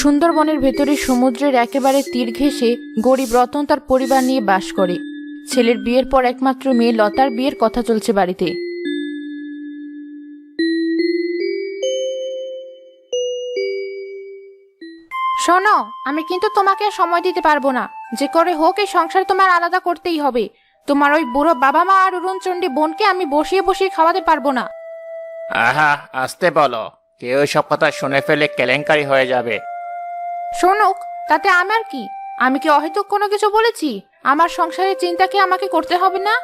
সুন্দরবনের ভেতরে সমুদ্রের একেবারে তীর ঘেঁষে গরিব রতন তার পরিবার নিয়ে বাস করে। ছেলের বিয়ের পর একমাত্র মেয়ে লতার বিয়ের কথা চলছে বাড়িতে। শোনো, আমি কিন্তু তোমাকে আর সময় দিতে পারবো না। যে করে হোক এই সংসার তোমার আলাদা করতেই হবে। তোমার ওই বুড়ো বাবা মা আর অরুণচণ্ডী বোনকে আমি বসিয়ে বসিয়ে খাওয়াতে পারবো না। আহা, আসতে বলো। কেউ সব কথা শুনে ফেলে কেলেঙ্কারি হয়ে যাবে। শোনুক, তাতে আমার কি? আমি কি অহেতুক কোনো কিছু বলেছি? আমার সংসারের চিন্তা কি আমাকে করতে হবে না?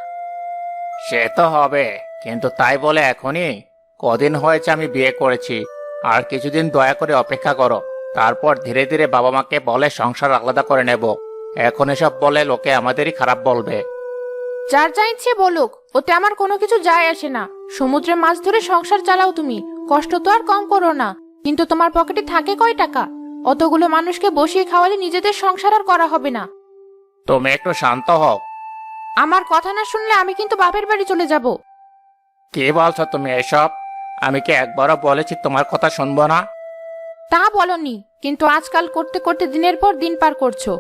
সে তো হবে, কিন্তু তাই বলে এখনই? কদিন হয়েছে আমি বিয়ে করেছি। আর কিছুদিন দয়া করে অপেক্ষা করো। তারপর ধীরে ধীরে বাবা মাকে বলে সংসার আলাদা করে নেব। এখন এসব বলে লোকে আমাদেরই খারাপ বলবে। যার যা ইচ্ছে বলুক, ওতে আমার কোনো কিছু যায় আসে না। সমুদ্রে মাছ ধরে সংসার চালাও তুমি, কষ্ট তো আর কম করো না। কিন্তু তোমার পকেটে থাকে কয় টাকা? অতগুলো মানুষকে বসিয়ে খাওয়ালে নিজেদের সংসার আর করা হবে না। তুমি একটু শান্ত হও। আমার কথা না শুনলে আমি কিন্তু বাপের বাড়ি চলে যাব। কি বলছো তুমি এসব? আমি কি একবারও বলেছি তোমার কথা শুনবো না? তা বলনি, কিন্তু আজকাল করতে করতে দিনের পর দিন পার করছো।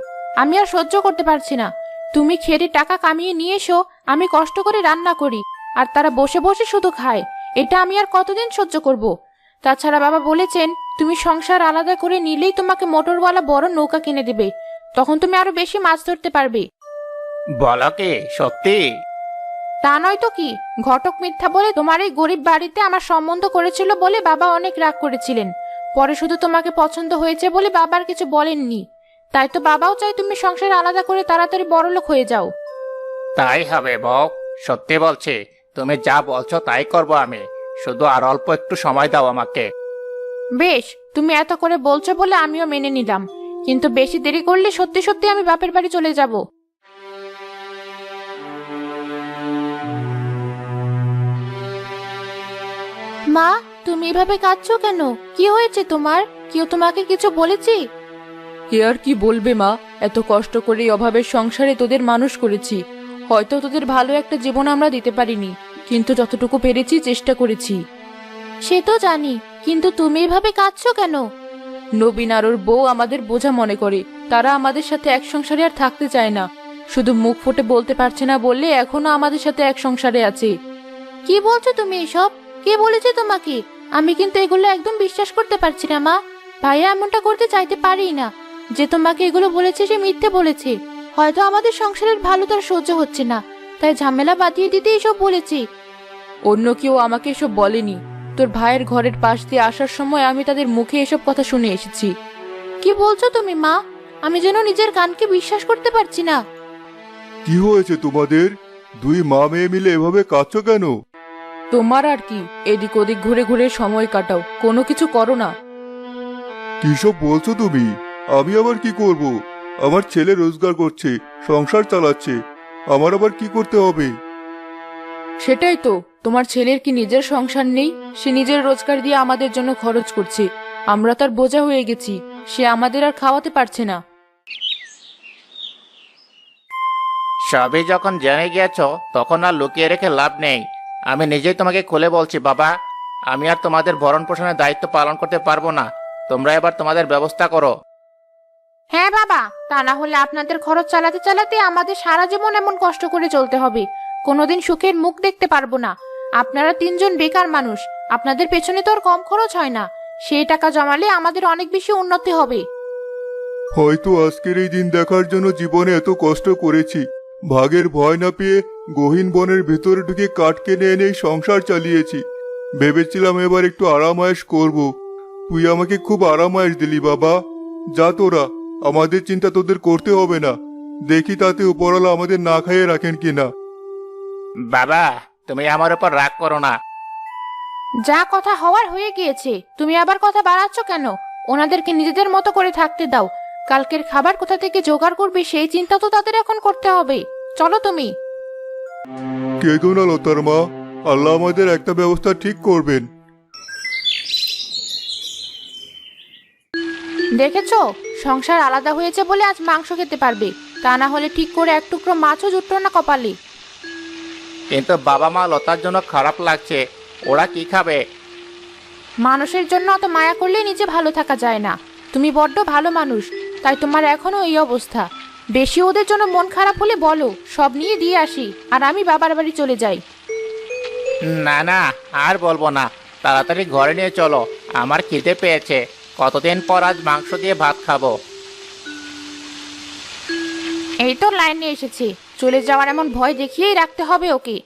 আমি আর সহ্য করতে পারছি না। তুমি খেয়ে টাকা কামিয়ে নিয়ে এসো, আমি কষ্ট করে রান্না করি, আর তারা বসে বসে শুধু খায়। এটা আমি আর কতদিন সহ্য করব? তাছাড়া বাবা বলেছেন তুমি সংসার আলাদা করে নিলেই তোমাকে মোটরওয়ালা বড় নৌকা কিনে দেবে। তখন তুমি আরো বেশি মাছ ধরতে পারবে। বলো কি সত্যি? তা নয় তো কি? ঘটক মিথ্যা বলে তোমার এই গরিব বাড়িতে আমার সম্বন্ধ করেছিল বলে বাবা অনেক রাগ করেছিলেন। পরে শুধু তোমাকে পছন্দ হয়েছে বলে বাবার কিছু বলেননি। তাই তো বাবাও চাই তুমি সংসার আলাদা করে তাড়াতাড়ি বড়লোক হয়ে যাও। তাই হবে বউ, সত্যি বলছি। তুমি যা বলছো তাই করব আমি। শুধু আর অল্প একটু সময় দাও আমাকে। বেশ, তুমি এত করে বলছো বলে আমিও মেনে নিলাম। কিন্তু বেশি দেরি করলে সত্যি সত্যি আমি বাপের বাড়ি চলে যাব। মা, তুমি এভাবে কাঁদছো কেন? কি হয়েছে তোমার? কেউ তোমাকে কিছু বলেছি? কে আর কি বলবে মা, এত কষ্ট করে এই অভাবের সংসারে তোদের মানুষ করেছি। হয়তো তোদের ভালো একটা জীবন আমরা দিতে পারিনি, কিন্তু যতটুকু পেরেছি চেষ্টা করেছি। সে তো জানি, কিন্তু তুমি এভাবে কাঁদছো কেন? নবীন আর ওর বউ আমাদের বোঝা মনে করে। তারা আমাদের সাথে এক সংসারে আর থাকতে চায় না। শুধু মুখ ফুটে বলতে পারছে না বললে এখনো আমাদের সাথে এক সংসারে আছে। কি বলছো তুমি এসব? কে বলেছে তোমাকে? আমি কিন্তু এগুলো একদম বিশ্বাস করতে পারছি না মা। ভাইয়া এমনটা করতে চাইতে পারি না। যে তোমাকে এগুলো বলেছে সে মিথ্যে বলেছে। হয়তো আমাদের সংসারের ভালো তার সহ্য হচ্ছে না, তাই ঝামেলা বাঁধিয়ে দিতে এসব বলেছি। অন্য কেউ আমাকে এসব বলেনি। তোর ভাইয়ের ঘরের পাশ দিয়ে আসার সময় আমি তাদের মুখে এসব কথা শুনে এসেছি। কি বলছো তুমি মা? আমি যেন নিজের কানকে বিশ্বাস করতে পারছি না। কি হয়েছে তোমাদের? দুই মা মেয়ে মিলে এভাবে কাঁদছো কেন? তোমার আর কি, এদিক ওদিক ঘুরে ঘুরে সময় কাটাও, কোনো কিছু করো না। কিসব বলছো তুমি? আমি আবার কি করব? আমার ছেলে রোজগার করছে, সংসার চালাচ্ছে। আমার আবার কি করতে হবে? সেটাই তো, তোমার ছেলের কি নিজের সংসার নেই? সে নিজের রোজগার দিয়ে আমাদের জন্য খরচ করছে। আমরা তার বোঝা হয়ে গেছি। সে আমাদের আর খাওয়াতে পারছে না। সবই যখন জেনে গিয়েছো তখন আর লুকিয়ে রেখে লাভ নেই। আমি নিজেই তোমাকে খুলে বলছি বাবা, আমি আর তোমাদের ভরণ পোষণের দায়িত্ব পালন করতে পারবো না। তোমরা এবার তোমাদের ব্যবস্থা করো। হ্যাঁ বাবা, তা না হলে আপনাদের খরচ চালাতে চালাতে আমাদের সারা জীবন এমন কষ্ট করে চলতে হবে। কোনোদিন সুখের মুখ দেখতে পারবো না। আপনারা তিনজন বেকার মানুষ, আপনাদের পেছনে তো আর কম খরচ হয় না। সেই টাকা জমালে আমাদের অনেক বেশি উন্নতি হবে। হয়তো আজকের এই দিন দেখার জন্য জীবনে এত কষ্ট করেছি। ভাগের ভয় না পেয়ে গহীন বনের ভেতরে ঢুকে কাঠ কিনে এনে সংসার চালিয়েছি। ভেবেছিলাম এবার একটু আরামায়েশ করব। তুই আমাকে খুব আরামায়েশ দিলি বাবা। যা তোরা, আমাদের চিন্তা তোদের করতে হবে না। দেখি তাতে উপরওয়ালা আমাদের না খাইয়ে রাখেন কিনা। বাবা, তুমি আমার উপর রাগ করো না। যা কথা হওয়ার হয়ে গিয়েছে, তুমি আবার কথা বাড়াচ্ছ কেন? ওনাদেরকে নিজেদের মতো করে থাকতে দাও। কালকের খাবার কোথা থেকে জোগাড় করবে সেই চিন্তা তো তাদের এখন করতে হবে। চলো তুমি। কেঁদো না লতার মা, আল্লাহ আমাদের একটা ব্যবস্থা ঠিক করবেন। দেখেছো, সংসার আলাদা হয়েছে বলে আজ মাংস খেতে পারবে। তা না হলে ঠিক করে এক টুকরো মাছও জুটলো না কপালে। কিন্তু বাবা মা লতার জন্য খারাপ লাগছে। ওরা কি খাবে? মানুষের জন্য অত মায়া করলে নিজে ভালো থাকা যায় না। তুমি বড্ড ভালো মানুষ, তাই তোমার এখনো এই অবস্থা। বেশি ওদের জন্য মন খারাপ হলে বলো, সব নিয়ে দিয়ে আসি, আর আমি বাবার বাড়ি চলে যাই। না না, আর বলবো না, তাড়াতাড়ি ঘরে নিয়ে চলো, আমার খিদে পেয়েছে। কতদিন পর আজ মাংস দিয়ে ভাত খাবো। এই তো লাইনে এসেছে, চলে যাওয়ার এমন ভয় দেখিয়েই রাখতে হবে ওকে।